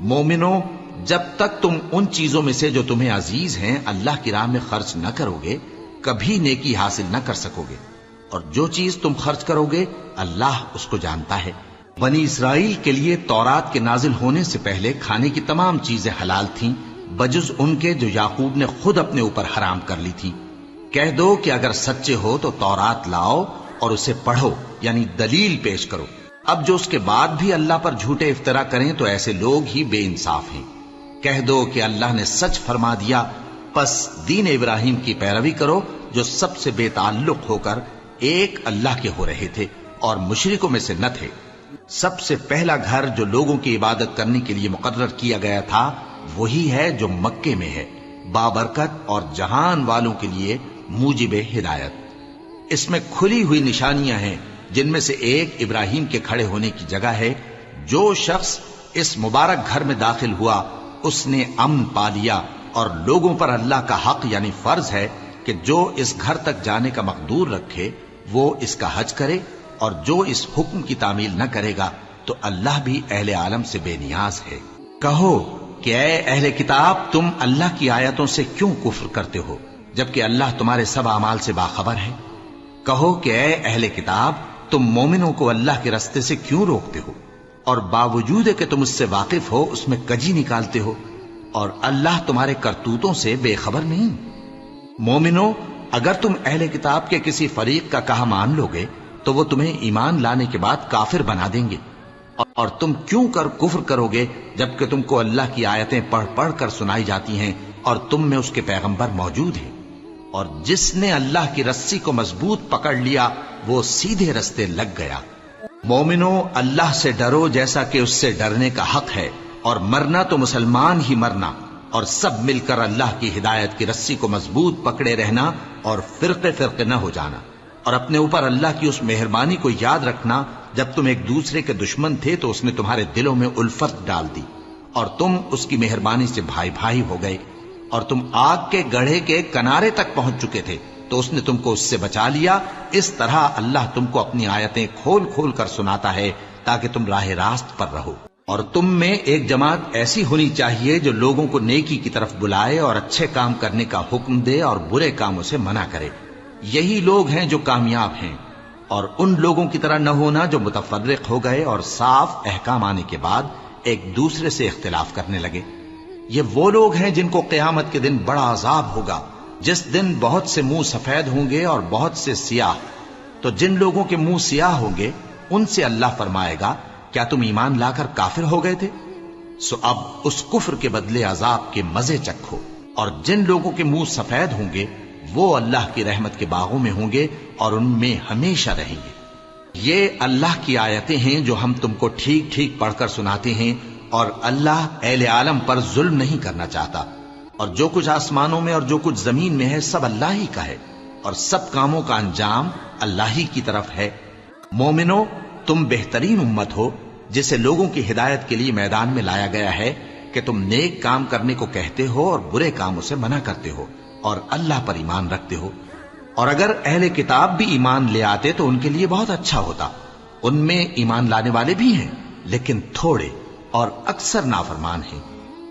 مومنو، جب تک تم ان چیزوں میں سے جو تمہیں عزیز ہیں اللہ کی راہ میں خرچ نہ کرو گے کبھی نیکی حاصل نہ کر سکو گے، اور جو چیز تم خرچ کرو گے اللہ اس کو جانتا ہے۔ بنی اسرائیل کے لیے تورات کے نازل ہونے سے پہلے کھانے کی تمام چیزیں حلال تھیں بجز ان کے جو یعقوب نے خود اپنے اوپر حرام کر لی تھی۔ کہہ دو کہ اگر سچے ہو تو تورات لاؤ اور اسے پڑھو، یعنی دلیل پیش کرو۔ اب جو اس کے بعد بھی اللہ پر جھوٹے افطرا کریں تو ایسے لوگ ہی بے انصاف ہیں۔ کہہ دو کہ اللہ نے سچ فرما دیا، پس دین ابراہیم کی پیروی کرو جو سب سے بے تعلق ہو کر ایک اللہ کے ہو رہے تھے اور مشرکوں میں سے نہ تھے۔ سب سے پہلا گھر جو لوگوں کی عبادت کرنے کے لیے مقرر کیا گیا تھا وہی ہے جو مکے میں ہے، بابرکت اور جہان والوں کے لیے موجب ہدایت۔ اس میں کھلی ہوئی نشانیاں ہیں جن میں سے ایک ابراہیم کے کھڑے ہونے کی جگہ ہے۔ جو شخص اس مبارک گھر میں داخل ہوا اس نے امن پا لیا، اور لوگوں پر اللہ کا حق یعنی فرض ہے کہ جو اس گھر تک جانے کا مقدور رکھے وہ اس کا حج کرے، اور جو اس حکم کی تعمیل نہ کرے گا تو اللہ بھی اہل عالم سے بے نیاز ہے۔ کہو کہ اے اہل کتاب، تم اللہ کی آیتوں سے کیوں کفر کرتے ہو جبکہ اللہ تمہارے سب اعمال سے باخبر ہے؟ کہو کہ اے اہل کتاب، تم مومنوں کو اللہ کے رستے سے کیوں روکتے ہو، اور باوجود کہ تم اس سے واقف ہو اس میں کجی نکالتے ہو، اور اللہ تمہارے کرتوتوں سے بے خبر نہیں؟ مومنو، اگر تم اہل کتاب کے کسی فریق کا کہا مان لو گے تو وہ تمہیں ایمان لانے کے بعد کافر بنا دیں گے، اور تم کیوں کر کفر کرو گے جبکہ تم کو اللہ کی آیتیں پڑھ پڑھ کر سنائی جاتی ہیں اور تم میں اس کے پیغمبر موجود ہیں؟ اور جس نے اللہ کی رسی کو مضبوط پکڑ لیا وہ سیدھے رستے لگ گیا۔ مومنو، اللہ سے ڈرو جیسا کہ اس سے ڈرنے کا حق ہے، اور مرنا تو مسلمان ہی مرنا، اور سب مل کر اللہ کی ہدایت کی رسی کو مضبوط پکڑے رہنا اور فرقے فرقے نہ ہو جانا، اور اپنے اوپر اللہ کی اس مہربانی کو یاد رکھنا جب تم ایک دوسرے کے دشمن تھے تو اس نے تمہارے دلوں میں الفت ڈال دی اور تم اس کی مہربانی سے بھائی بھائی ہو گئے، اور تم آگ کے گڑھے کے کنارے تک پہنچ چکے تھے تو اس نے تم کو اس سے بچا لیا۔ اس طرح اللہ تم کو اپنی آیتیں کھول کھول کر سناتا ہے تاکہ تم راہ راست پر رہو۔ اور تم میں ایک جماعت ایسی ہونی چاہیے جو لوگوں کو نیکی کی طرف بلائے اور اچھے کام کرنے کا حکم دے اور برے کاموں سے منع کرے۔ یہی لوگ ہیں جو کامیاب ہیں، اور ان لوگوں کی طرح نہ ہونا جو متفرق ہو گئے اور صاف احکام آنے کے بعد ایک دوسرے سے اختلاف کرنے لگے۔ یہ وہ لوگ ہیں جن کو قیامت کے دن بڑا عذاب ہوگا، جس دن بہت سے منہ سفید ہوں گے اور بہت سے سیاہ۔ تو جن لوگوں کے منہ سیاہ ہوں گے ان سے اللہ فرمائے گا، کیا تم ایمان لا کر کافر ہو گئے تھے؟ سو اب اس کفر کے بدلے عذاب کے مزے چکھو۔ اور جن لوگوں کے منہ سفید ہوں گے وہ اللہ کی رحمت کے باغوں میں ہوں گے اور ان میں ہمیشہ رہیں گے۔ یہ اللہ کی آیتیں ہیں جو ہم تم کو ٹھیک ٹھیک پڑھ کر سناتے ہیں، اور اللہ اہل عالم پر ظلم نہیں کرنا چاہتا، اور جو کچھ آسمانوں میں اور جو کچھ زمین میں ہے سب اللہ ہی کا ہے، اور سب کاموں کا انجام اللہ ہی کی طرف ہے۔ مومنو، تم بہترین امت ہو جسے لوگوں کی ہدایت کے لیے میدان میں لایا گیا ہے کہ تم نیک کام کرنے کو کہتے ہو اور برے کاموں سے منع کرتے ہو اور اللہ پر ایمان رکھتے ہو۔ اور اگر اہل کتاب بھی ایمان لے آتے تو ان کے لیے بہت اچھا ہوتا، ان میں ایمان لانے والے بھی ہیں لیکن تھوڑے اور اکثر نافرمان ہیں۔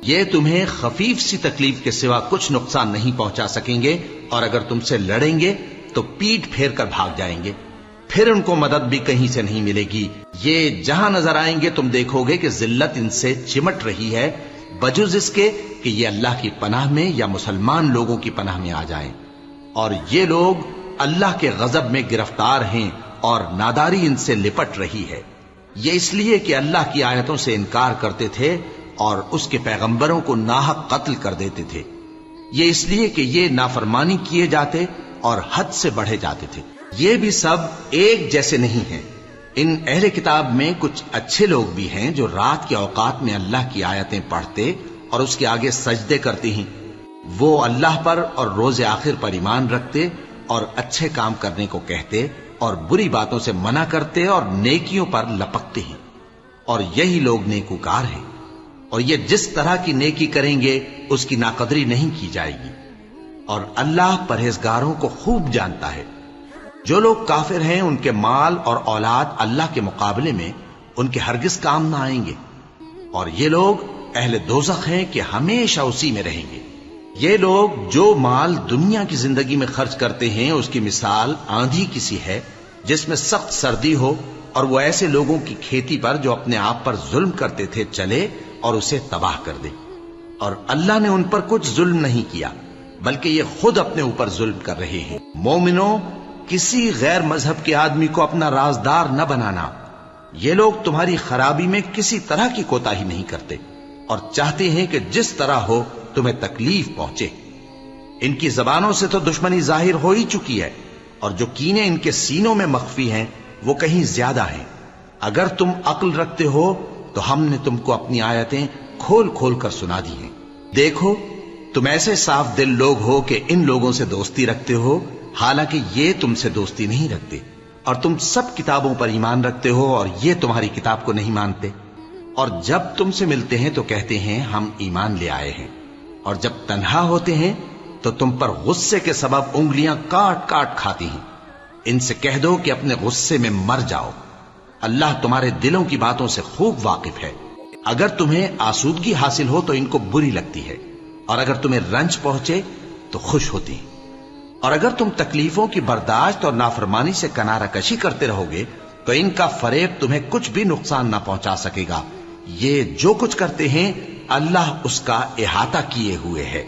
یہ تمہیں خفیف سی تکلیف کے سوا کچھ نقصان نہیں پہنچا سکیں گے، اور اگر تم سے لڑیں گے تو پیٹ پھیر کر بھاگ جائیں گے، پھر ان کو مدد بھی کہیں سے نہیں ملے گی۔ یہ جہاں نظر آئیں گے تم دیکھو گے کہ ذلت ان سے چمٹ رہی ہے، بجز اس کے کہ یہ اللہ کی پناہ میں یا مسلمان لوگوں کی پناہ میں آ جائیں۔ اور یہ لوگ اللہ کے غضب میں گرفتار ہیں اور ناداری ان سے لپٹ رہی ہے۔ یہ اس لیے کہ اللہ کی آیتوں سے انکار کرتے تھے اور اس کے پیغمبروں کو ناحق قتل کر دیتے تھے۔ یہ اس لیے کہ یہ نافرمانی کیے جاتے اور حد سے بڑھے جاتے تھے۔ یہ بھی سب ایک جیسے نہیں ہیں۔ ان اہل کتاب میں کچھ اچھے لوگ بھی ہیں جو رات کے اوقات میں اللہ کی آیتیں پڑھتے اور اس کے آگے سجدے کرتے ہیں۔ وہ اللہ پر اور روز آخر پر ایمان رکھتے اور اچھے کام کرنے کو کہتے اور بری باتوں سے منع کرتے اور نیکیوں پر لپکتے ہیں، اور یہی لوگ نیکوکار ہیں۔ اور یہ جس طرح کی نیکی کریں گے اس کی ناقدری نہیں کی جائے گی، اور اللہ پرہیزگاروں کو خوب جانتا ہے۔ جو لوگ کافر ہیں ان کے مال اور اولاد اللہ کے مقابلے میں ان کے ہرگز کام نہ آئیں گے، اور یہ لوگ اہل دوزخ ہیں کہ ہمیشہ اسی میں رہیں گے۔ یہ لوگ جو مال دنیا کی زندگی میں خرچ کرتے ہیں اس کی مثال آندھی کسی ہے جس میں سخت سردی ہو اور وہ ایسے لوگوں کی کھیتی پر جو اپنے آپ پر ظلم کرتے تھے چلے اور اسے تباہ کر دے۔ اور اللہ نے ان پر کچھ ظلم نہیں کیا بلکہ یہ خود اپنے اوپر ظلم کر رہے ہیں۔ مومنوں، کسی غیر مذہب کے آدمی کو اپنا رازدار نہ بنانا۔ یہ لوگ تمہاری خرابی میں کسی طرح کی کوتاہی نہیں کرتے اور چاہتے ہیں کہ جس طرح ہو تمہیں تکلیف پہنچے۔ ان کی زبانوں سے تو دشمنی ظاہر ہو ہی چکی ہے اور جو کینے ان کے سینوں میں مخفی ہیں وہ کہیں زیادہ ہیں۔ اگر تم عقل رکھتے ہو تو ہم نے تم کو اپنی آیتیں کھول کھول کر سنا دی ہیں۔ دیکھو، تم ایسے صاف دل لوگ ہو کہ ان لوگوں سے دوستی رکھتے ہو حالانکہ یہ تم سے دوستی نہیں رکھتے، اور تم سب کتابوں پر ایمان رکھتے ہو اور یہ تمہاری کتاب کو نہیں مانتے، اور جب تم سے ملتے ہیں تو کہتے ہیں ہم ایمان لے آئے ہیں، اور جب تنہا ہوتے ہیں تو تم پر غصے کے سبب انگلیاں کاٹ کاٹ کھاتی ہیں۔ ان سے کہہ دو کہ اپنے غصے میں مر جاؤ، اللہ تمہارے دلوں کی باتوں سے خوب واقف ہے۔ اگر تمہیں آسودگی حاصل ہو تو ان کو بری لگتی ہے، اور اگر تمہیں رنج پہنچے تو خوش ہوتی ہیں، اور اگر تم تکلیفوں کی برداشت اور نافرمانی سے کنارہ کشی کرتے رہو گے تو ان کا فریب تمہیں کچھ بھی نقصان نہ پہنچا سکے گا۔ یہ جو کچھ کرتے ہیں اللہ اس کا احاطہ کیے ہوئے ہے۔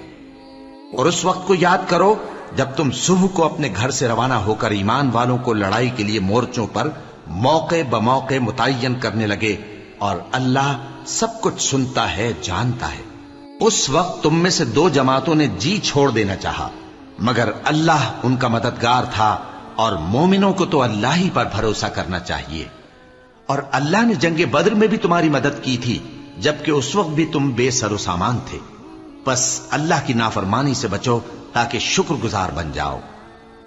اور اس وقت کو یاد کرو جب تم صبح کو اپنے گھر سے روانہ ہو کر ایمان والوں کو لڑائی کے لیے مورچوں پر موقع بموقع متعین کرنے لگے، اور اللہ سب کچھ سنتا ہے، جانتا ہے۔ اس وقت تم میں سے دو جماعتوں نے جی چھوڑ دینا چاہا، مگر اللہ ان کا مددگار تھا، اور مومنوں کو تو اللہ ہی پر بھروسہ کرنا چاہیے۔ اور اللہ نے جنگ بدر میں بھی تمہاری مدد کی تھی جبکہ اس وقت بھی تم بے سر و سامان تھے، بس اللہ کی نافرمانی سے بچو تاکہ شکر گزار بن جاؤ۔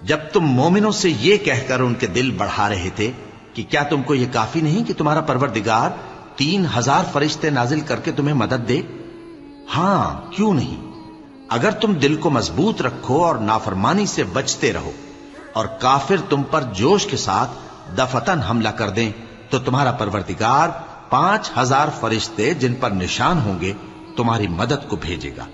جب تم مومنوں سے یہ کہہ کر ان کے دل بڑھا رہے تھے کہ کیا تم کو یہ کافی نہیں کہ تمہارا پروردگار 3000 فرشتے نازل کر کے تمہیں مدد دے؟ ہاں، کیوں نہیں؟ اگر تم دل کو مضبوط رکھو اور نافرمانی سے بچتے رہو اور کافر تم پر جوش کے ساتھ دفتن حملہ کر دیں تو تمہارا پروردگار 5000 فرشتے جن پر نشان ہوں گے تمہاری مدد کو بھیجے گا،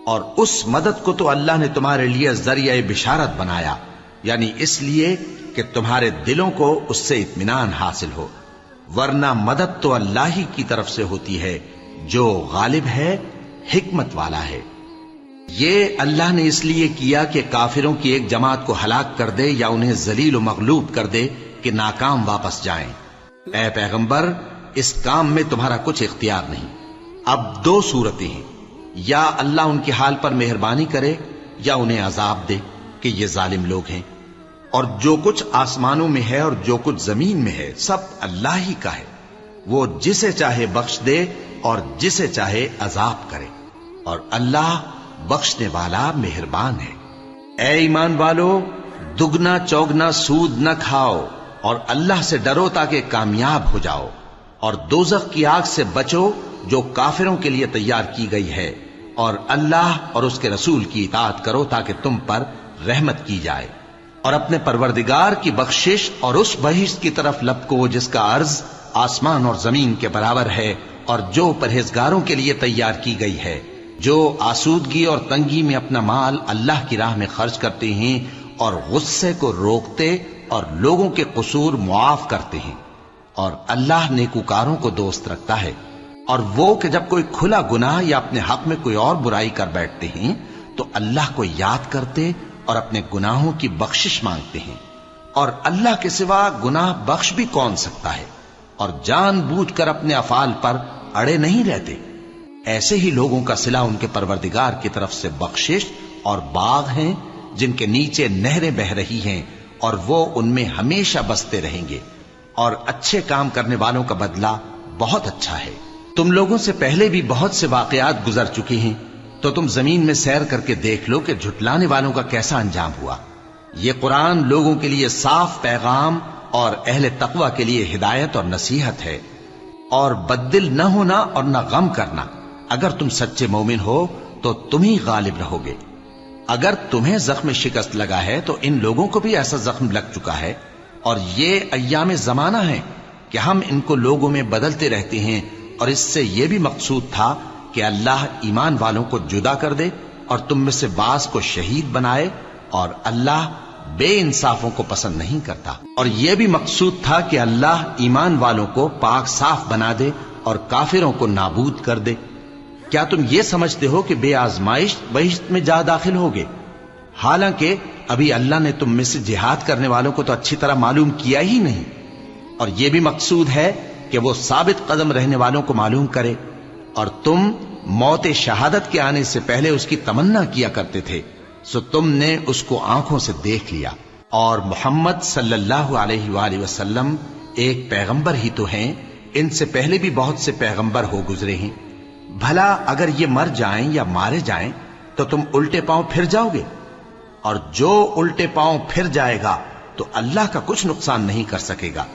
اور اس مدد کو تو اللہ نے تمہارے لیے ذریعہ بشارت بنایا، یعنی اس لیے کہ تمہارے دلوں کو اس سے اطمینان حاصل ہو، ورنہ مدد تو اللہ ہی کی طرف سے ہوتی ہے جو غالب ہے، حکمت والا ہے۔ یہ اللہ نے اس لیے کیا کہ کافروں کی ایک جماعت کو ہلاک کر دے یا انہیں ذلیل و مغلوب کر دے کہ ناکام واپس جائیں۔ اے پیغمبر، اس کام میں تمہارا کچھ اختیار نہیں۔ اب دو صورتیں ہیں، یا اللہ ان کے حال پر مہربانی کرے یا انہیں عذاب دے کہ یہ ظالم لوگ ہیں، اور جو کچھ آسمانوں میں ہے اور جو کچھ زمین میں ہے سب اللہ ہی کا ہے، وہ جسے چاہے بخش دے اور جسے چاہے عذاب کرے، اور اللہ بخشنے والا مہربان ہے۔ اے ایمان والو، دگنا چوگنا سود نہ کھاؤ اور اللہ سے ڈرو تاکہ کامیاب ہو جاؤ، اور دوزخ کی آگ سے بچو جو کافروں کے لیے تیار کی گئی ہے، اور اللہ اور اس کے رسول کی اطاعت کرو تاکہ تم پر رحمت کی جائے، اور اپنے پروردگار کی بخشش اور اس بہشت کی طرف لپکو جس کا عرض آسمان اور زمین کے برابر ہے، اور جو پرہیزگاروں کے لیے تیار کی گئی ہے، جو آسودگی اور تنگی میں اپنا مال اللہ کی راہ میں خرچ کرتے ہیں اور غصے کو روکتے اور لوگوں کے قصور معاف کرتے ہیں، اور اللہ نیکوکاروں کو دوست رکھتا ہے۔ اور وہ کہ جب کوئی کھلا گناہ یا اپنے حق میں کوئی اور برائی کر بیٹھتے ہیں تو اللہ کو یاد کرتے اور اپنے گناہوں کی بخشش مانگتے ہیں، اور اللہ کے سوا گناہ بخش بھی کون سکتا ہے، اور جان بوجھ کر اپنے افعال پر اڑے نہیں رہتے۔ ایسے ہی لوگوں کا صلہ ان کے پروردگار کی طرف سے بخشش اور باغ ہیں جن کے نیچے نہریں بہ رہی ہیں، اور وہ ان میں ہمیشہ بستے رہیں گے، اور اچھے کام کرنے والوں کا بدلہ بہت اچھا ہے۔ تم لوگوں سے پہلے بھی بہت سے واقعات گزر چکے ہیں، تو تم زمین میں سیر کر کے دیکھ لو کہ جھٹلانے والوں کا کیسا انجام ہوا۔ یہ قرآن لوگوں کے لیے صاف پیغام اور اہل تقوی کے لیے ہدایت اور نصیحت ہے، اور بددل نہ ہونا اور نہ غم کرنا۔ اگر تم سچے مومن ہو تو تم ہی غالب رہو گے۔ اگر تمہیں زخم شکست لگا ہے تو ان لوگوں کو بھی ایسا زخم لگ چکا ہے، اور یہ ایام زمانہ ہے کہ ہم ان کو لوگوں میں بدلتے رہتے ہیں، اور اس سے یہ بھی مقصود تھا کہ کہ اللہ ایمان والوں کو جدا کر دے اور تم میں سے بعض کو شہید بنائے، اور اللہ بے انصافوں کو پسند نہیں کرتا۔ اور یہ بھی مقصود تھا کہ اللہ ایمان والوں کو پاک صاف بنا دے اور کافروں کو نابود کر دے۔ کیا تم یہ سمجھتے ہو کہ بے آزمائش بہشت میں جا داخل ہوگے؟ حالانکہ ابھی اللہ نے تم میں سے جہاد کرنے والوں کو تو اچھی طرح معلوم کیا ہی نہیں، اور یہ بھی مقصود ہے کہ وہ ثابت قدم رہنے والوں کو معلوم کرے، اور تم موت شہادت کے آنے سے پہلے اس کی تمنا کیا کرتے تھے، سو تم نے اس کو آنکھوں سے دیکھ لیا۔ اور محمد صلی اللہ علیہ وآلہ وسلم ایک پیغمبر ہی تو ہیں، ان سے پہلے بھی بہت سے پیغمبر ہو گزرے ہیں۔ بھلا اگر یہ مر جائیں یا مارے جائیں تو تم الٹے پاؤں پھر جاؤ گے؟ اور جو الٹے پاؤں پھر جائے گا تو اللہ کا کچھ نقصان نہیں کر سکے گا،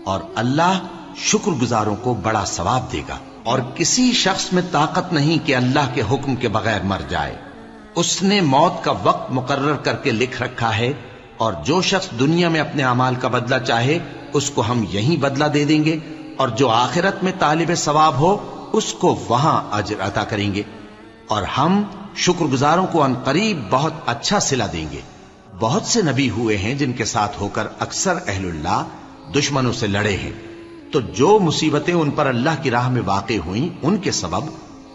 اور اللہ شکر گزاروں کو بڑا ثواب دے گا۔ اور کسی شخص میں طاقت نہیں کہ اللہ کے حکم کے بغیر مر جائے، اس نے موت کا وقت مقرر کر کے لکھ رکھا ہے، اور جو شخص دنیا میں اپنے اعمال کا بدلہ چاہے اس کو ہم یہیں بدلہ دے دیں گے، اور جو آخرت میں طالب ثواب ہو اس کو وہاں اجر عطا کریں گے، اور ہم شکر گزاروں کو ان قریب بہت اچھا صلہ دیں گے۔ بہت سے نبی ہوئے ہیں جن کے ساتھ ہو کر اکثر اہل اللہ دشمنوں سے لڑے ہیں، تو جو مصیبتیں ان پر اللہ کی راہ میں واقع ہوئیں ان کے سبب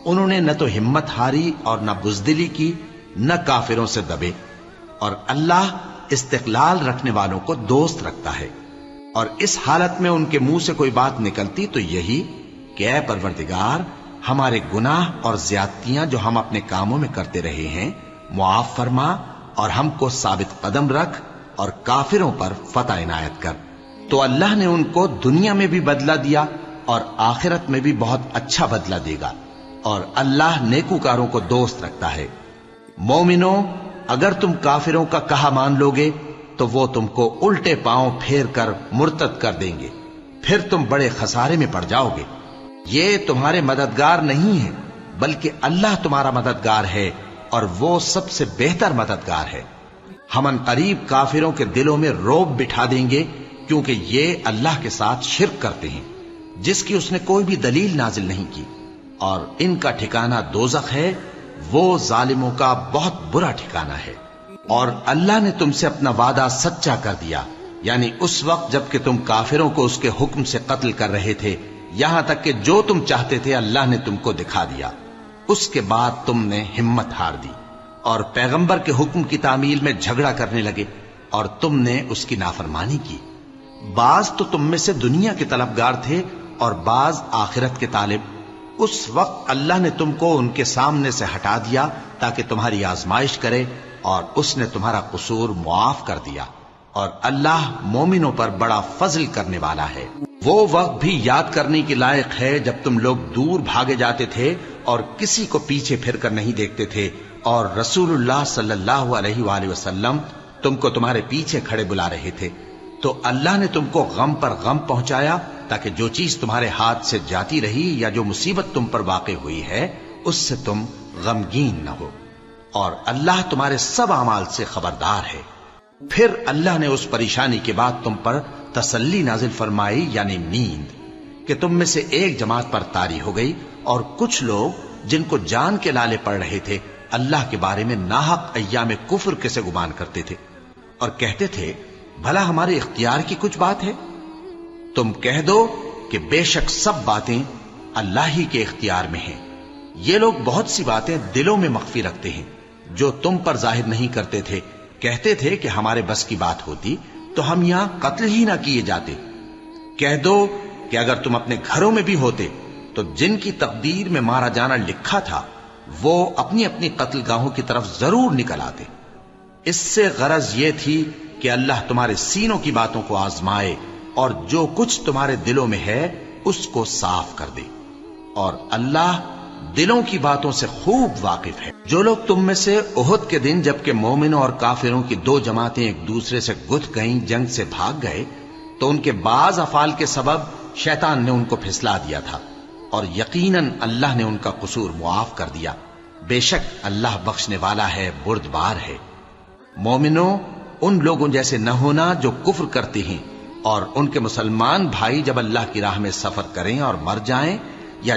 انہوں نے نہ تو ہمت ہاری اور نہ بزدلی کی، نہ کافروں سے دبے، اور اللہ استقلال رکھنے والوں کو دوست رکھتا ہے۔ اور اس حالت میں ان کے منہ سے کوئی بات نکلتی تو یہی کہ اے پروردگار، ہمارے گناہ اور زیادتیاں جو ہم اپنے کاموں میں کرتے رہے ہیں معاف فرما، اور ہم کو ثابت قدم رکھ، اور کافروں پر فتح عنایت کر۔ تو اللہ نے ان کو دنیا میں بھی بدلہ دیا اور آخرت میں بھی بہت اچھا بدلہ دے گا، اور اللہ نیکوکاروں کو دوست رکھتا ہے۔ مومنو، اگر تم کافروں کا کہا مان لوگے تو وہ تم کو الٹے پاؤں پھیر کر مرتد کر دیں گے، پھر تم بڑے خسارے میں پڑ جاؤ گے۔ یہ تمہارے مددگار نہیں ہیں بلکہ اللہ تمہارا مددگار ہے، اور وہ سب سے بہتر مددگار ہے۔ ہم ان قریب کافروں کے دلوں میں رعب بٹھا دیں گے، کیونکہ یہ اللہ کے ساتھ شرک کرتے ہیں جس کی اس نے کوئی بھی دلیل نازل نہیں کی، اور ان کا ٹھکانہ دوزخ ہے، وہ ظالموں کا بہت برا ٹھکانہ ہے۔ اور اللہ نے تم سے اپنا وعدہ سچا کر دیا، یعنی اس وقت جب کہ تم کافروں کو اس کے حکم سے قتل کر رہے تھے، یہاں تک کہ جو تم چاہتے تھے اللہ نے تم کو دکھا دیا۔ اس کے بعد تم نے ہمت ہار دی اور پیغمبر کے حکم کی تعمیل میں جھگڑا کرنے لگے، اور تم نے اس کی نافرمانی کی۔ بعض تو تم میں سے دنیا کے طلبگار تھے اور بعض آخرت کے طالب۔ اس وقت اللہ نے تم کو ان کے سامنے سے ہٹا دیا تاکہ تمہاری آزمائش کرے، اور اس نے تمہارا قصور معاف کر دیا، اور اللہ مومنوں پر بڑا فضل کرنے والا ہے۔ وہ وقت بھی یاد کرنے کے لائق ہے جب تم لوگ دور بھاگے جاتے تھے اور کسی کو پیچھے پھر کر نہیں دیکھتے تھے، اور رسول اللہ صلی اللہ علیہ وآلہ وسلم تم کو تمہارے پیچھے کھڑے بلا رہے تھے، تو اللہ نے تم کو غم پر غم پہنچایا تاکہ جو چیز تمہارے ہاتھ سے جاتی رہی یا جو مصیبت تم پر واقع ہوئی ہے اس سے تم غمگین نہ ہو، اور اللہ تمہارے سب اعمال سے خبردار ہے۔ پھر اللہ نے اس پریشانی کے بعد تم پر تسلی نازل فرمائی، یعنی نیند، کہ تم میں سے ایک جماعت پر طاری ہو گئی، اور کچھ لوگ جن کو جان کے لالے پڑ رہے تھے اللہ کے بارے میں ناحق ایام کفر کے سے گمان کرتے تھے، اور کہتے تھے بھلا ہمارے اختیار کی کچھ بات ہے؟ تم کہہ دو کہ بے شک سب باتیں اللہ ہی کے اختیار میں ہیں۔ یہ لوگ بہت سی باتیں دلوں میں مخفی رکھتے ہیں جو تم پر ظاہر نہیں کرتے تھے۔ کہتے تھے کہ ہمارے بس کی بات ہوتی تو ہم یہاں قتل ہی نہ کیے جاتے۔ کہہ دو کہ اگر تم اپنے گھروں میں بھی ہوتے تو جن کی تقدیر میں مارا جانا لکھا تھا وہ اپنی اپنی قتل گاہوں کی طرف ضرور نکل آتے۔ اس سے غرض یہ تھی کہ اللہ تمہارے سینوں کی باتوں کو آزمائے اور جو کچھ تمہارے دلوں میں ہے اس کو صاف کر دے، اور اللہ دلوں کی باتوں سے خوب واقف ہے۔ جو لوگ تم میں سے احد کے دن جبکہ مومنوں اور کافروں کی دو جماعتیں ایک دوسرے سے گتھ گئیں جنگ سے بھاگ گئے تو ان کے بعض افعال کے سبب شیطان نے ان کو پھسلا دیا تھا، اور یقیناً اللہ نے ان کا قصور معاف کر دیا۔ بے شک اللہ بخشنے والا ہے، بردبار ہے۔ مومنوں، ان لوگوں جیسے نہ ہونا جو کفر کرتے ہیں، اور ان کے مسلمان بھائی جب اللہ کی راہ میں سفر کریں اور مر جائیں یا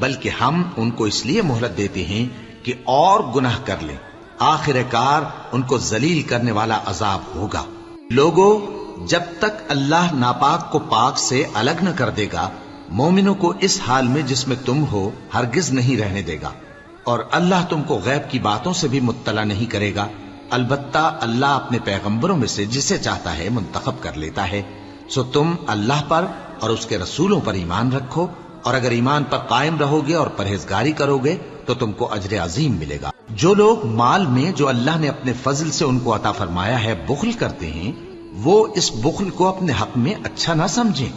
بلکہ ہم ان کو اس لیے مہلت دیتے ہیں کہ اور گناہ کر لیں، آخر کار ان کو ذلیل کرنے والا عذاب ہوگا۔ لوگو، جب تک اللہ ناپاک کو پاک سے الگ نہ کر دے گا، مومنوں کو اس حال میں جس میں تم ہو ہرگز نہیں رہنے دے گا، اور اللہ تم کو غیب کی باتوں سے بھی مطلع نہیں کرے گا۔ البتہ اللہ اپنے پیغمبروں میں سے جسے چاہتا ہے منتخب کر لیتا ہے۔ سو تم اللہ پر اور اس کے رسولوں پر ایمان رکھو، اور اگر ایمان پر قائم رہو گے اور پرہیزگاری کرو گے تو تم کو اجر عظیم ملے گا۔ جو لوگ مال میں جو اللہ نے اپنے فضل سے ان کو عطا فرمایا ہے بخل کرتے ہیں، وہ اس بخل کو اپنے حق میں اچھا نہ سمجھیں،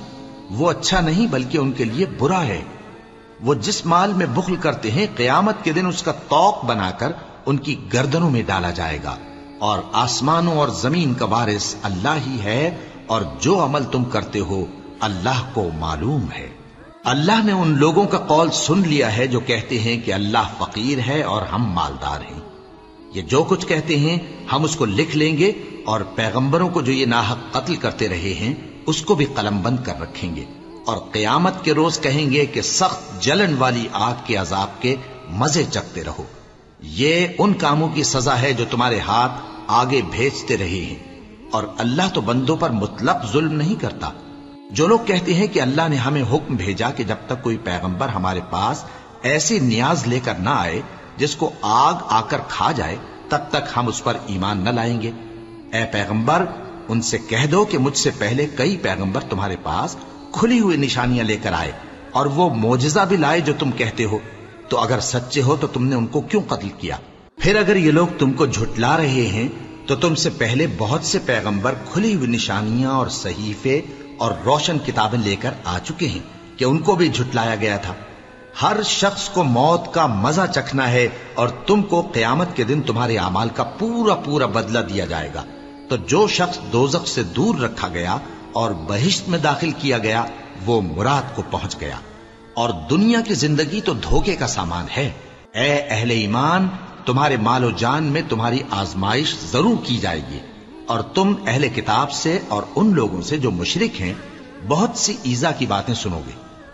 وہ اچھا نہیں بلکہ ان کے لیے برا ہے۔ وہ جس مال میں بخل کرتے ہیں قیامت کے دن اس کا طوق بنا کر ان کی گردنوں میں ڈالا جائے گا، اور آسمانوں اور زمین کا وارث اللہ ہی ہے، اور جو عمل تم کرتے ہو اللہ کو معلوم ہے۔ اللہ نے ان لوگوں کا قول سن لیا ہے جو کہتے ہیں کہ اللہ فقیر ہے اور ہم مالدار ہیں۔ یہ جو کچھ کہتے ہیں ہم اس کو لکھ لیں گے، اور پیغمبروں کو جو یہ ناحق قتل کرتے رہے ہیں اس کو بھی قلم بند کر رکھیں گے، اور قیامت کے روز کہیں گے کہ سخت جلن والی آگ کے عذاب کے مزے چکھتے رہو۔ یہ ان کاموں کی سزا ہے جو تمہارے ہاتھ آگے بھیجتے رہے ہیں، اور اللہ تو بندوں پر مطلق ظلم نہیں کرتا۔ جو لوگ کہتے ہیں کہ اللہ نے ہمیں حکم بھیجا کہ جب تک کوئی پیغمبر ہمارے پاس ایسی نیاز لے کر نہ آئے جس کو آگ آ کر کھا جائے تب تک ہم اس پر ایمان نہ لائیں گے، اے پیغمبر ان سے کہہ دو کہ مجھ سے پہلے کئی پیغمبر تمہارے پاس کھلی ہوئی نشانیاں لے کر آئے، اور وہ معجزہ بھی لائے جو تم کہتے ہو، تو اگر سچے ہو تو تم نے ان کو کیوں قتل کیا؟ پھر اگر یہ لوگ تم کو جھٹلا رہے ہیں تو تم سے پہلے بہت سے پیغمبر کھلی ہوئی نشانیاں اور صحیفے اور روشن کتابیں لے کر آ چکے ہیں کہ ان کو بھی جھٹلایا گیا تھا۔ ہر شخص کو موت کا مزہ چکھنا ہے، اور تم کو قیامت کے دن تمہارے اعمال کا پورا پورا بدلہ دیا جائے گا۔ تو جو شخص دوزخ سے دور رکھا گیا اور بہشت میں داخل کیا گیا وہ مراد کو پہنچ گیا، اور دنیا کی زندگی تو دھوکے کا سامان ہے۔ اے اہل ایمان، تمہارے مال و جان میں تمہاری آزمائش ضرور کی جائے گی، اور تم اہل کتاب سے اور ان لوگوں سے جو مشرک ہیں بہت سی ایذا کی باتیں سنو گے،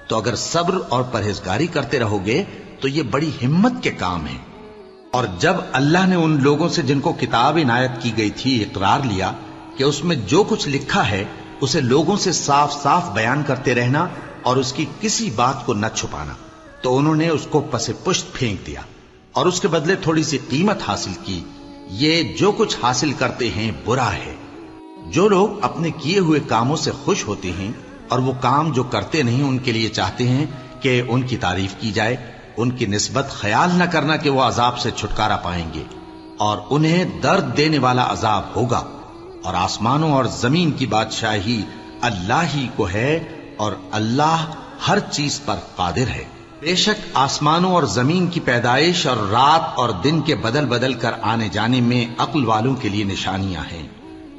تو اگر صبر اور پرہیزگاری کرتے رہو گے تو یہ بڑی ہمت کے کام ہیں۔ اور جب اللہ نے ان لوگوں سے جن کو کتاب عنایت کی گئی تھی اقرار لیا کہ اس میں جو کچھ لکھا ہے اسے لوگوں سے صاف صاف بیان کرتے رہنا اور اس کی کسی بات کو نہ چھپانا، تو انہوں نے اس کو پس پشت پھینک دیا اور اس کے بدلے تھوڑی سی قیمت حاصل کی۔ یہ جو کچھ حاصل کرتے ہیں برا ہے۔ جو لوگ اپنے کیے ہوئے کاموں سے خوش ہوتے ہیں اور وہ کام جو کرتے نہیں ان کے لیے چاہتے ہیں کہ ان کی تعریف کی جائے، ان کی نسبت خیال نہ کرنا کہ وہ عذاب سے چھٹکارا پائیں گے، اور انہیں درد دینے والا عذاب ہوگا۔ اور آسمانوں اور زمین کی بادشاہی اللہ ہی کو ہے، اور اللہ ہر چیز پر قادر ہے۔ بے شک آسمانوں اور زمین کی پیدائش اور رات اور دن کے بدل بدل کر آنے جانے میں عقل والوں کے لیے نشانیاں ہیں،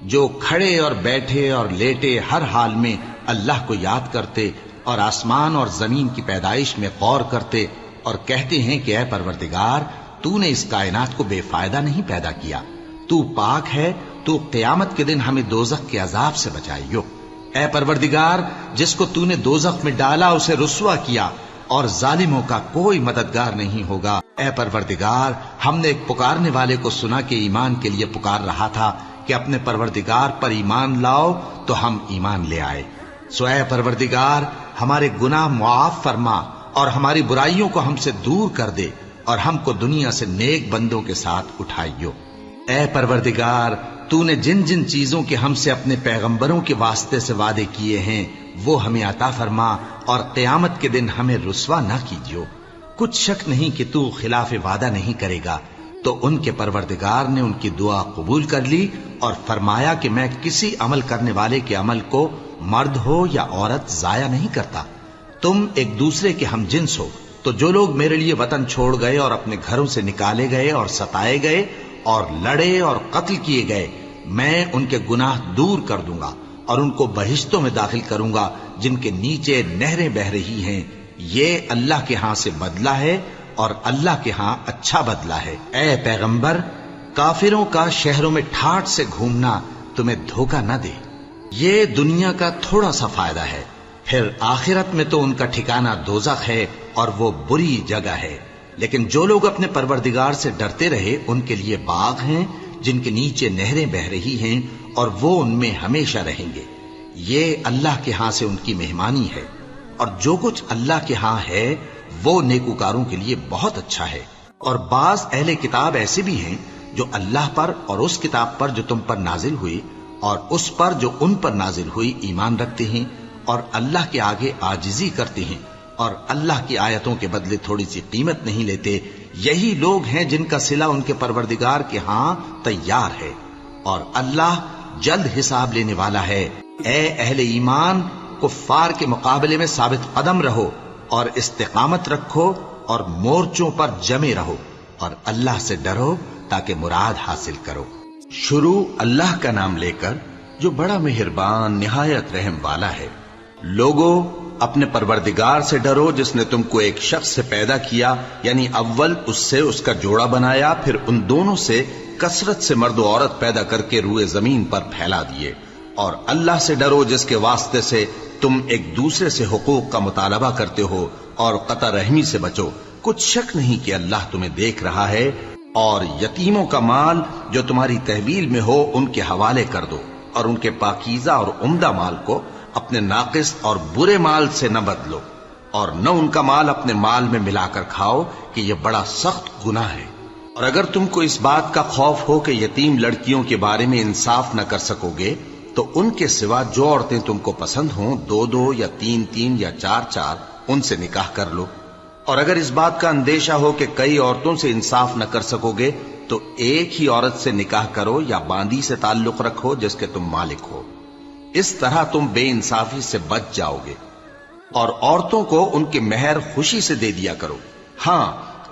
جو کھڑے اور بیٹھے اور لیٹے ہر حال میں اللہ کو یاد کرتے اور آسمان اور زمین کی پیدائش میں غور کرتے اور کہتے ہیں کہ اے پروردگار، تو نے اس کائنات کو بے فائدہ نہیں پیدا کیا، تو پاک ہے، تو قیامت کے دن ہمیں دوزخ کے عذاب سے بچائیو۔ اے پروردگار، جس کو تو نے دوزخ میں ڈالا اسے رسوا کیا، اور ظالموں کا کوئی مددگار نہیں ہوگا۔ اے پروردگار، ہم نے ایک پکارنے والے کو سنا کہ ایمان کے لیے پکار رہا تھا کہ اپنے پروردگار پر ایمان لاؤ، تو ہم ایمان لے آئے۔ سو اے پروردگار، ہمارے گناہ معاف فرما اور ہماری برائیوں کو ہم سے دور کر دے، اور ہم کو دنیا سے نیک بندوں کے ساتھ اٹھائیو۔ اے پروردگار، تو نے جن جن چیزوں کے ہم سے اپنے پیغمبروں کے واسطے سے وعدے کیے ہیں وہ ہمیں عطا فرما، اور قیامت کے دن ہمیں رسوا نہ کیجیو۔ کچھ شک نہیں کہ تو خلاف وعدہ نہیں کرے گا۔ تو ان کے پروردگار نے ان کی دعا قبول کر لی اور فرمایا کہ میں کسی عمل کرنے والے کے عمل کو مرد ہو یا عورت ضائع نہیں کرتا۔ تم ایک دوسرے کے ہم جنس ہو، تو جو لوگ میرے لیے وطن چھوڑ گئے اور اپنے گھروں سے نکالے گئے اور ستائے گئے اور لڑے اور قتل کیے گئے، میں ان کے گناہ دور کر دوں گا اور ان کو بہشتوں میں داخل کروں گا جن کے نیچے نہریں بہ رہی ہیں۔ یہ اللہ کے ہاں سے بدلہ ہے، اور اللہ کے ہاں اچھا بدلہ ہے۔ اے پیغمبر، کافروں کا شہروں میں ٹھاٹھ سے گھومنا تمہیں دھوکہ نہ دے۔ یہ دنیا کا تھوڑا سا فائدہ ہے، پھر آخرت میں تو ان کا ٹھکانہ دوزخ ہے اور وہ بری جگہ ہے، لیکن جو لوگ اپنے پروردگار سے ڈرتے رہے ان کے لیے باغ ہیں جن کے نیچے نہریں بہ رہی ہیں اور وہ ان میں ہمیشہ رہیں گے۔ یہ اللہ کے ہاں سے ان کی مہمانی ہے، اور جو کچھ اللہ کے ہاں ہے وہ نیکوکاروں کے لیے بہت اچھا ہے۔ اور بعض اہل کتاب ایسے بھی ہیں جو اللہ پر اور اس کتاب پر جو تم پر نازل ہوئی اور اس پر جو ان پر نازل ہوئی ایمان رکھتے ہیں اور اللہ کے آگے عاجزی کرتے ہیں اور اللہ کی آیتوں کے بدلے تھوڑی سی قیمت نہیں لیتے۔ یہی لوگ ہیں جن کا صلہ ان کے پروردگار کے ہاں تیار ہے، اور اللہ جلد حساب لینے والا ہے۔ اے اہل ایمان، کفار کے مقابلے میں ثابت قدم رہو اور استقامت رکھو اور مورچوں پر جمے رہو اور اللہ سے ڈرو تاکہ مراد حاصل کرو۔ شروع اللہ کا نام لے کر جو بڑا مہربان نہایت رحم والا ہے۔ لوگو، اپنے پروردگار سے ڈرو جس نے تم کو ایک شخص سے پیدا کیا، یعنی اول اس سے اس کا جوڑا بنایا، پھر ان دونوں سے کثرت سے مرد و عورت پیدا کر کے روئے زمین پر پھیلا دیے۔ اور اللہ سے ڈرو جس کے واسطے سے تم ایک دوسرے سے حقوق کا مطالبہ کرتے ہو، اور قطع رحمی سے بچو۔ کچھ شک نہیں کہ اللہ تمہیں دیکھ رہا ہے۔ اور یتیموں کا مال جو تمہاری تحویل میں ہو ان کے حوالے کر دو، اور ان کے پاکیزہ اور عمدہ مال کو اپنے ناقص اور برے مال سے نہ بدلو، اور نہ ان کا مال اپنے مال میں ملا کر کھاؤ کہ یہ بڑا سخت گناہ ہے۔ اور اگر تم کو اس بات کا خوف ہو کہ یتیم لڑکیوں کے بارے میں انصاف نہ کر سکو گے تو ان کے سوا جو عورتیں تم کو پسند ہوں، 2 یا 3 یا 4 ان سے نکاح کر لو۔ اور اگر اس بات کا اندیشہ ہو کہ کئی عورتوں سے انصاف نہ کر سکو گے تو ایک ہی عورت سے نکاح کرو یا باندی سے تعلق رکھو جس کے تم مالک ہو۔ اس طرح تم بے انصافی سے بچ جاؤ گے۔ اور عورتوں کو ان کے مہر خوشی سے دے دیا کرو، ہاں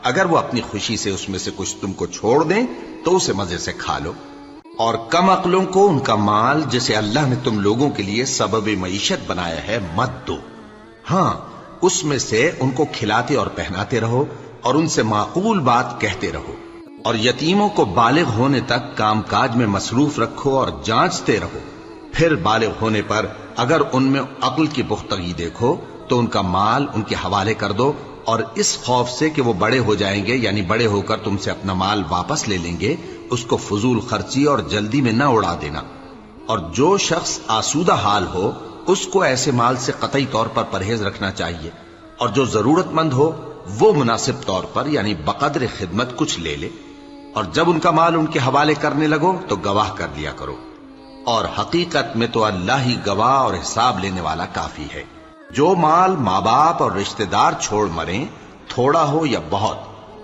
اگر وہ اپنی خوشی سے اس میں سے کچھ تم کو چھوڑ دیں تو اسے مزے سے کھا لو۔ اور کم عقلوں کو ان کا مال جسے اللہ نے تم لوگوں کے لیے سبب معیشت بنایا ہے مت دو، ہاں اس میں سے ان کو کھلاتے اور پہناتے رہو اور ان سے معقول بات کہتے رہو۔ اور یتیموں کو بالغ ہونے تک کام کاج میں مصروف رکھو اور جانچتے رہو، پھر بالغ ہونے پر اگر ان میں عقل کی پختگی دیکھو تو ان کا مال ان کے حوالے کر دو، اور اس خوف سے کہ وہ بڑے ہو جائیں گے، یعنی بڑے ہو کر تم سے اپنا مال واپس لے لیں گے، اس کو فضول خرچی اور جلدی میں نہ اڑا دینا۔ اور جو شخص آسودہ حال ہو اس کو ایسے مال سے قطعی طور پر پرہیز رکھنا چاہیے، اور جو ضرورت مند ہو وہ مناسب طور پر یعنی بقدر خدمت کچھ لے لے۔ اور جب ان کا مال ان کے حوالے کرنے لگو تو گواہ کر لیا کرو، اور حقیقت میں تو اللہ ہی گواہ اور حساب لینے والا کافی ہے۔ جو مال ماں باپ اور رشتہ دار چھوڑ مریں، تھوڑا ہو یا بہت،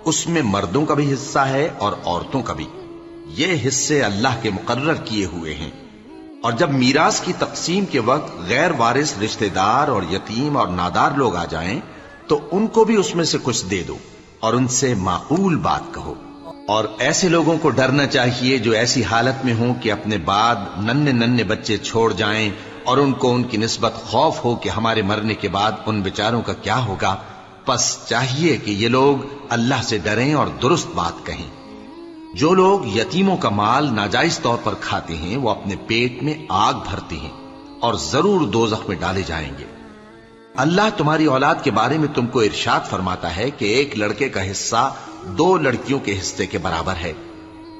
اس میں مردوں کا بھی حصہ ہے اور عورتوں کا بھی، یہ حصے اللہ کے مقرر کیے ہوئے ہیں۔ اور جب میراث کی تقسیم کے وقت غیر وارث رشتہ دار اور یتیم اور نادار لوگ آ جائیں تو ان کو بھی اس میں سے کچھ دے دو اور ان سے معقول بات کہو۔ اور ایسے لوگوں کو ڈرنا چاہیے جو ایسی حالت میں ہوں کہ اپنے بعد ننھے بچے چھوڑ جائیں اور ان کو ان کی نسبت خوف ہو کہ ہمارے مرنے کے بعد ان بیچاروں کا کیا ہوگا۔ پس چاہیے کہ یہ لوگ اللہ سے ڈریں اور درست بات کہیں۔ جو لوگ یتیموں کا مال ناجائز طور پر کھاتے ہیں وہ اپنے پیٹ میں آگ بھرتے ہیں اور ضرور دوزخ میں ڈالے جائیں گے۔ اللہ تمہاری اولاد کے بارے میں تم کو ارشاد فرماتا ہے کہ ایک لڑکے کا حصہ 2 لڑکیوں کے حصے کے برابر ہے،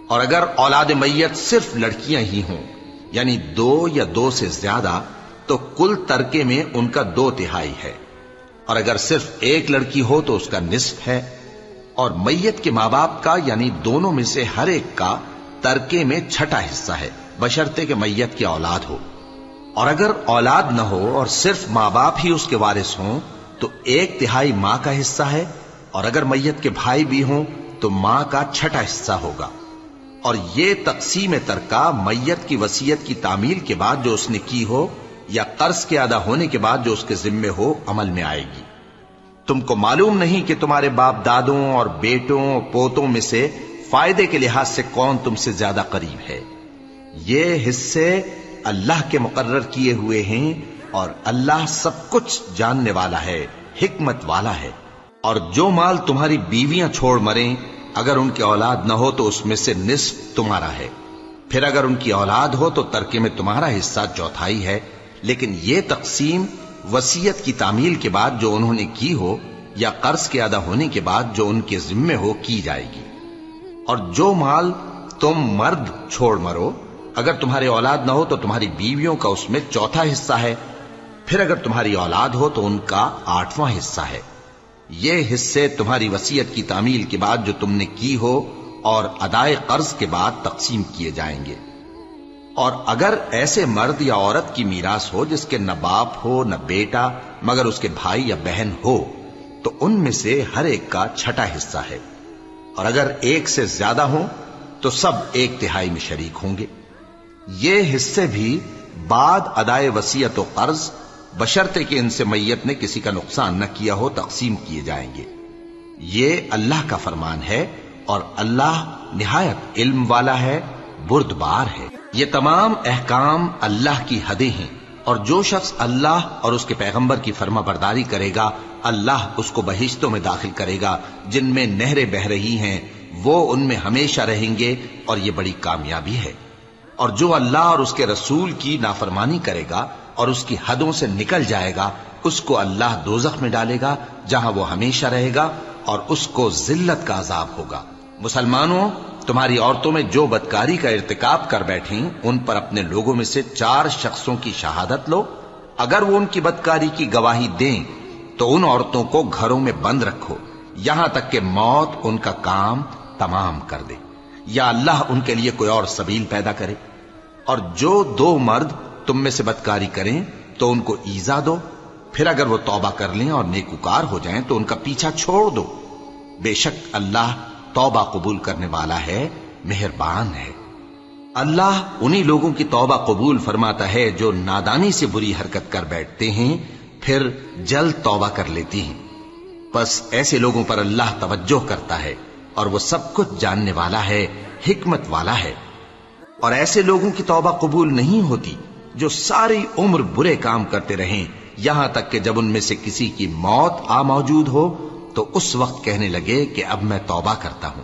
اور اگر اولاد میت صرف لڑکیاں ہی ہوں یعنی 2 یا 2 سے زیادہ تو کل ترکے میں ان کا 2/3 ہے، اور اگر صرف ایک لڑکی ہو تو اس کا نصف ہے، اور میت کے ماں باپ کا یعنی دونوں میں سے ہر ایک کا ترکے میں 6واں حصہ ہے، بشرطے کہ میت کی اولاد ہو۔ اور اگر اولاد نہ ہو اور صرف ماں باپ ہی اس کے وارث ہوں تو 1/3 ماں کا حصہ ہے، اور اگر میت کے بھائی بھی ہوں تو ماں کا 6واں حصہ ہوگا۔ اور یہ تقسیم ترکہ میت کی وصیت کی تعمیل کے بعد جو اس نے کی ہو یا قرض کے ادا ہونے کے بعد جو اس کے ذمے ہو عمل میں آئے گی۔ تم کو معلوم نہیں کہ تمہارے باپ دادوں اور بیٹوں اور پوتوں میں سے فائدے کے لحاظ سے کون تم سے زیادہ قریب ہے۔ یہ حصے اللہ کے مقرر کیے ہوئے ہیں، اور اللہ سب کچھ جاننے والا ہے، حکمت والا ہے۔ اور جو مال تمہاری بیویاں چھوڑ مریں اگر ان کی اولاد نہ ہو تو اس میں سے نصف تمہارا ہے، پھر اگر ان کی اولاد ہو تو ترکے میں تمہارا حصہ 1/4 ہے، لیکن یہ تقسیم وصیت کی تعمیل کے بعد جو انہوں نے کی ہو یا قرض کے ادا ہونے کے بعد جو ان کے ذمے ہو کی جائے گی۔ اور جو مال تم مرد چھوڑ مرو، اگر تمہاری اولاد نہ ہو تو تمہاری بیویوں کا اس میں چوتھا حصہ ہے، پھر اگر تمہاری اولاد ہو تو ان کا 8واں حصہ ہے۔ یہ حصے تمہاری وصیت کی تعمیل کے بعد جو تم نے کی ہو اور ادائے قرض کے بعد تقسیم کیے جائیں گے۔ اور اگر ایسے مرد یا عورت کی میراث ہو جس کے نہ باپ ہو نہ بیٹا مگر اس کے بھائی یا بہن ہو تو ان میں سے ہر ایک کا 6واں حصہ ہے، اور اگر ایک سے زیادہ ہوں تو سب 1/3 میں شریک ہوں گے۔ یہ حصے بھی بعد ادائے وصیت و قرض بشرطے کہ ان سے میت نے کسی کا نقصان نہ کیا ہو تقسیم کیے جائیں گے۔ یہ اللہ کا فرمان ہے اور اللہ نہایت علم والا ہے، بردبار ہے۔ یہ تمام احکام اللہ کی حدیں ہیں، اور جو شخص اللہ اور اس کے پیغمبر کی فرما برداری کرے گا اللہ اس کو بہشتوں میں داخل کرے گا جن میں نہریں بہ رہی ہیں، وہ ان میں ہمیشہ رہیں گے، اور یہ بڑی کامیابی ہے۔ اور جو اللہ اور اس کے رسول کی نافرمانی کرے گا اور اس کی حدوں سے نکل جائے گا اس کو اللہ دوزخ میں ڈالے گا جہاں وہ ہمیشہ رہے گا، اور اس کو ذلت کا عذاب ہوگا۔ مسلمانوں، تمہاری عورتوں میں جو بدکاری کا ارتکاب کر بیٹھیں ان پر اپنے لوگوں میں سے 4 شخصوں کی شہادت لو۔ اگر وہ ان کی بدکاری کی گواہی دیں تو ان عورتوں کو گھروں میں بند رکھو یہاں تک کہ موت ان کا کام تمام کر دے، یا اللہ ان کے لیے کوئی اور سبیل پیدا کرے۔ اور جو 2 مرد تم میں سے بدکاری کریں تو ان کو ایذا دو، پھر اگر وہ توبہ کر لیں اور نیکوکار ہو جائیں تو ان کا پیچھا چھوڑ دو۔ بے شک اللہ توبہ قبول کرنے والا ہے، مہربان ہے۔ اللہ انہی لوگوں کی توبہ قبول فرماتا ہے جو نادانی سے بری حرکت کر بیٹھتے ہیں پھر جلد توبہ کر لیتی ہیں، بس ایسے لوگوں پر اللہ توجہ کرتا ہے اور وہ سب کچھ جاننے والا ہے، حکمت والا ہے۔ اور ایسے لوگوں کی توبہ قبول نہیں ہوتی جو ساری عمر برے کام کرتے رہیں یہاں تک کہ جب ان میں سے کسی کی موت آ موجود ہو تو اس وقت کہنے لگے کہ اب میں توبہ کرتا ہوں۔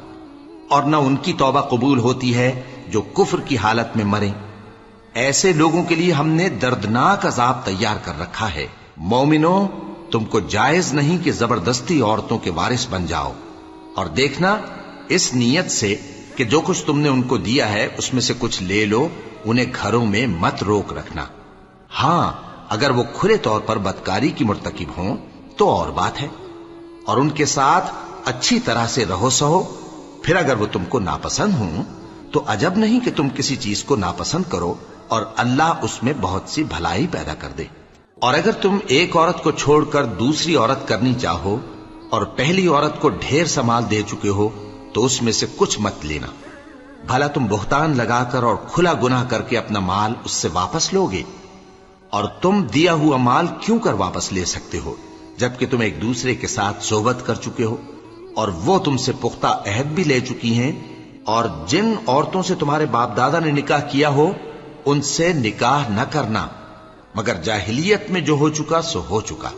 اور نہ ان کی توبہ قبول ہوتی ہے جو کفر کی حالت میں مریں۔ ایسے لوگوں کے لیے ہم نے دردناک عذاب تیار کر رکھا ہے۔ مومنوں، تم کو جائز نہیں کہ زبردستی عورتوں کے وارث بن جاؤ، اور دیکھنا اس نیت سے کہ جو کچھ تم نے ان کو دیا ہے اس میں سے کچھ لے لو، انہیں گھروں میں مت روک رکھنا۔ ہاں، اگر وہ کھلے طور پر بدکاری کی مرتکب ہوں تو اور بات ہے، اور ان کے ساتھ اچھی طرح سے رہو سہو۔ پھر اگر وہ تم کو ناپسند ہوں تو عجب نہیں کہ تم کسی چیز کو ناپسند کرو اور اللہ اس میں بہت سی بھلائی پیدا کر دے۔ اور اگر تم ایک عورت کو چھوڑ کر دوسری عورت کرنی چاہو اور پہلی عورت کو ڈھیر سا مال دے چکے ہو تو اس میں سے کچھ مت لینا، بھلا تم بہتان لگا کر اور کھلا گناہ کر کے اپنا مال اس سے واپس لوگے؟ اور تم دیا ہوا مال کیوں کر واپس لے سکتے ہو جبکہ تم ایک دوسرے کے ساتھ صحبت کر چکے ہو اور وہ تم سے پختہ عہد بھی لے چکی ہیں؟ اور جن عورتوں سے تمہارے باپ دادا نے نکاح کیا ہو ان سے نکاح نہ کرنا مگر جاہلیت میں جو ہو چکا سو ہو چکا۔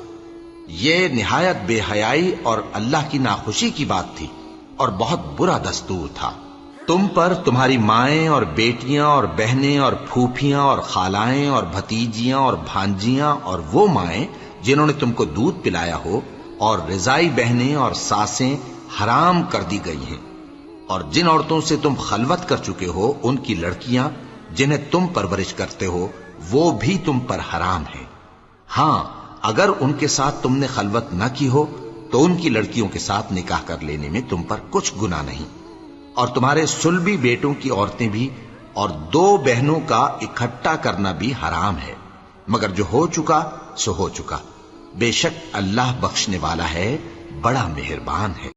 یہ نہایت بے حیائی اور اللہ کی ناخوشی کی بات تھی اور بہت برا دستور تھا۔ تم پر تمہاری مائیں اور بیٹیاں اور بہنیں اور پھوپھیاں اور خالائیں اور بھتیجیاں اور بھانجیاں اور وہ مائیں جنہوں نے تم کو دودھ پلایا ہو اور رضائی بہنیں اور ساسیں حرام کر دی گئی ہیں، اور جن عورتوں سے تم خلوت کر چکے ہو ان کی لڑکیاں جنہیں تم پرورش کرتے ہو وہ بھی تم پر حرام ہیں۔ ہاں، اگر ان کے ساتھ تم نے خلوت نہ کی ہو تو ان کی لڑکیوں کے ساتھ نکاح کر لینے میں تم پر کچھ گناہ نہیں۔ اور تمہارے صلبی بیٹوں کی عورتیں بھی اور 2 بہنوں کا اکٹھا کرنا بھی حرام ہے، مگر جو ہو چکا سو ہو چکا۔ بے شک اللہ بخشنے والا ہے، بڑا مہربان ہے۔